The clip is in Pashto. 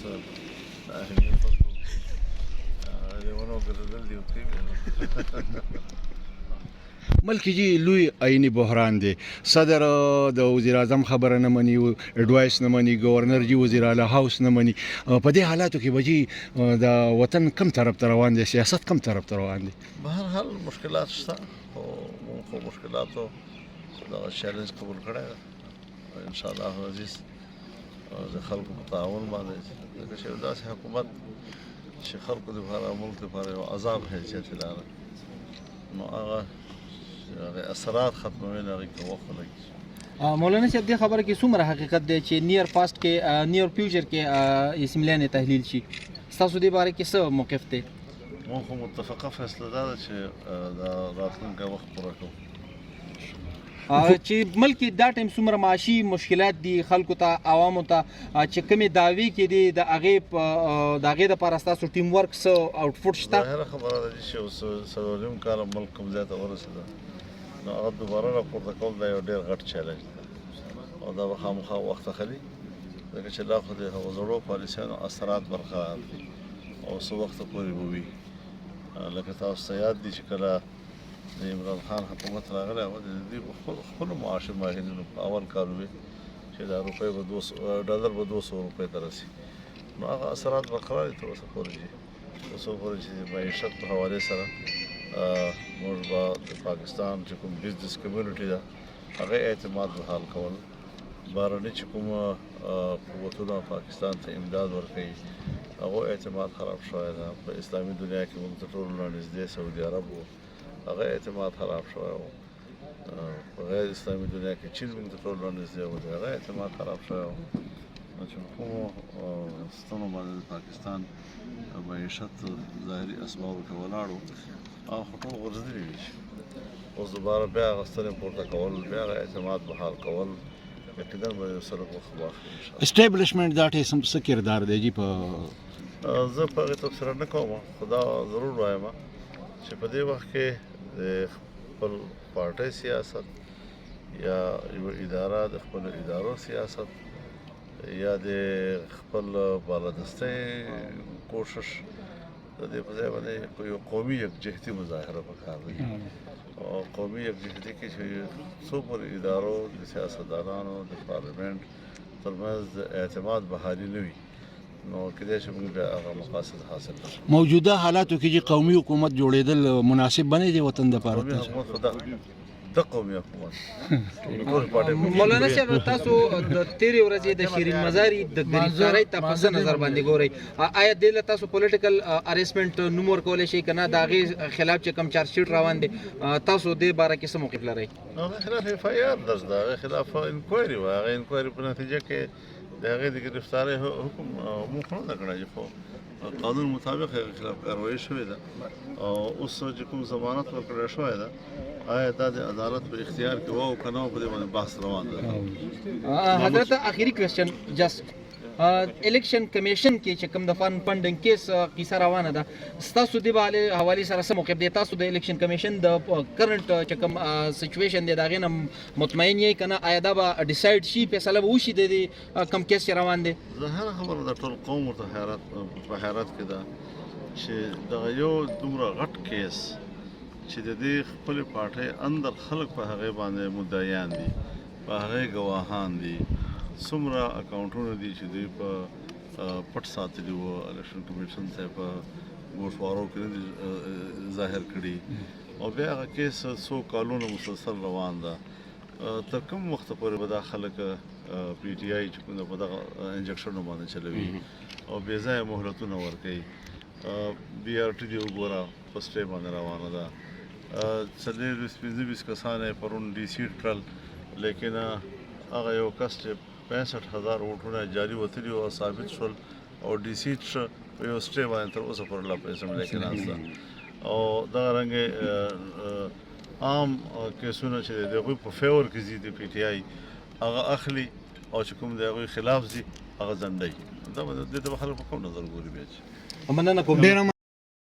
اهمیت ورکوو لیونو ګرځېدل دي اوکې ملکی جی لوی آئینی بحران دی صدر د وزیر اعظم خبره نه مني ایڈوایس نه مني گورنر جی وزیر اعلی هاوس نه مني په دې حالاتو کې به جی د وطن کم طرف ته روان دی سیاست کم طرف ته روان دی به هر حال مشکلات شته خو موږ خو مشکلاتو دغه چیلنج قبول کړی ده ان شاء الله عزیز د خلکو په تعاون باندې ځکه چې یو داسې حکومت چې خلکو دپاره ملک دپاره یو عذاب حیثیت یې لاره نو هغه اثرات ختموي نه هغې کې وخت ولګي مولانا صاحب دې خبره کې څومره حقیقت دی چې نیر پاسټ کې نیر فیوچر کې اسمبلیانې تحلیل شي ستاسو دې باره کې څه موقف دی موږ خو متفقه فیصله دا ده چې د راتلونکی وخت پوره کوو چې ملک دا ټایم څومره معاشي مشکلات دي خلکو ته عوامو ته چې کومې دعوې کې دي د هغې دپاره ستاسو ټیم ورک څه آوټپوټ شته ظاهره خبره ده چې یو څلوریم کاله ملک کوم ځای ته ورسېده نو هغه دوباره راپورته کول دا یو ډېر غټ چیلنج دی او دا به خامخا وخت اخلي ځکه چې لا خو د هغو زړو پالیسیانو اثرات برقرار دي او څه وخته پورې به وي لکه تاسو ته یاد دي چې کله د عمران خان حکومت راغلی و د دوی په خپلو معاشي ماهرینو په اول کال وي چې دا روپۍ به ډالر به 200 روپۍ ته رسي نو هغه اثرات برقرار دي تر اوسه پورې دي تر اوسه پورې چې د معیشت په حوالې سره موږ به د پاکستان چې کوم بزنس کمیونټي ده هغې اعتماد بحال کول بهرني چې کوم قوتونه پاکستان ته امداد ورکوي هغو اعتماد خراب شوی ده په اسلامي دنیا کې موږ تر ټولو نه نږدې سعودي عرب و هغه اعتماد خراب شوی و په غیر اسلامي دنیا کې چین موږ تر ټولو نه نږدې و هغه اعتماد خراب شوی و نو چې کومو ستنو باندې د پاکستان معیشت ظاهري اسبابو کې ولاړ و هغه خو ټول غورځېدلي وي اوس دوباره بیا هغه ستنې پورته کول بیا هغه اعتماد بحال کول یقینا به یو سره وخت واخلي اسټیبلیشمنټ دا څه کردار دی جی په زه په هغې تبصره نه کوم خو دا ضرور وایم چې په دې وخت کې د خپل پارټۍ سیاست یا یو اداره د خپلو ادارو سیاست یا د خپل بالادستۍ کوشش د دې په ځای باندې په یو قومي یکجهتي مظاهره پکار دی او قومي یکجهتي کې چې څو پورې ادارو د سیاستدانانو د پارلمنټ ترمنځ د اعتماد بحالي نه وي نو کېدای شي موږ بیا هغه مقاصد حاصل کړو موجوده حالاتو کې چې قومي حکومت جوړېدل مناسب بنه دی وطن دپاره قومي حکومت خو د قومي حکومت مولانا صاحب تاسو د تیرې ورځې د شیرین مزاري د ګرفتارۍ ته په څه نظر باندې ګورئ آیا دې له تاسو پولیټیکل اریسټمنټ نوم ورکولی شئ که نه د هغې خلاف چې کوم چارج شیټ روان دی تاسو دې باره کې څه موقف لرئ هغې خلاف اف آی آر درج ده هغې خلاف انکوایري وه هغې انکوایري په نتیجه کې د هغې د ګرفتارۍ حکم موږ خو نه ده کړی خو قانون مطابق هغې خلاف کاروایي شوې ده او اوس چې کوم ضمانت ورکړی شوی ده آیا دا د عدالت په اختیار کې وه او که نه په دې باندې بحث روان ده حضرت آخري کوېسچن جسټ الیکشن کمیشن کې چې کوم د فنډنګ کیس کیسه روانه ده ستاسو دې حوالې سره څه موقف دی تاسو د الیکشن کمیشن د کرنټ چې کوم سچویشن دی د هغې نه مطمئن یې که نه آیا دا به ډیسایډ شي فیصله به وشي د دې کوم کیس چې روان دی ظاهره خبره ده ټول قوم ورته په حیرت کې ده چې دغه یو دومره غټ کیس چې د دې خپلې پارټۍ اندر خلک په هغې باندې مدعیان دي په هغې ګواهان دي څومره اکاونټونه دي چې دوی په پټ ساتلي وو الیکشن کمیشن صاحب په ګوشوارو کې نه دي ظاهر کړي او بیا هغه کیس څو کالونه مسلسل روان ده تر کوم وخته پورې به دا خلک پی ټي آی چې کوم په دغه انجکشنو باندې چلوي او بې ځایه مهلتونه ورکوي بي آر ټي ډي وګوره فسټ ډے باندې روانه ده 45 کسان یې پرون ډي سی کړل لیکن هغه یو کس چې 65,000 ووټونه جاري وتلي او ثابت شول او ډي سی په یو سټې باندې تر اوسه پورې لا په اسمبلی کې ناسته او دغه رنګې عام کیسونه چې د هغوی په فیور کې ځي د پی ټي آی هغه اخلي او چې کوم د هغوی خلاف ځي هغه ځنډوي دا به خلک په کوم نظر ګوري بیا چې مننه کوم ډېره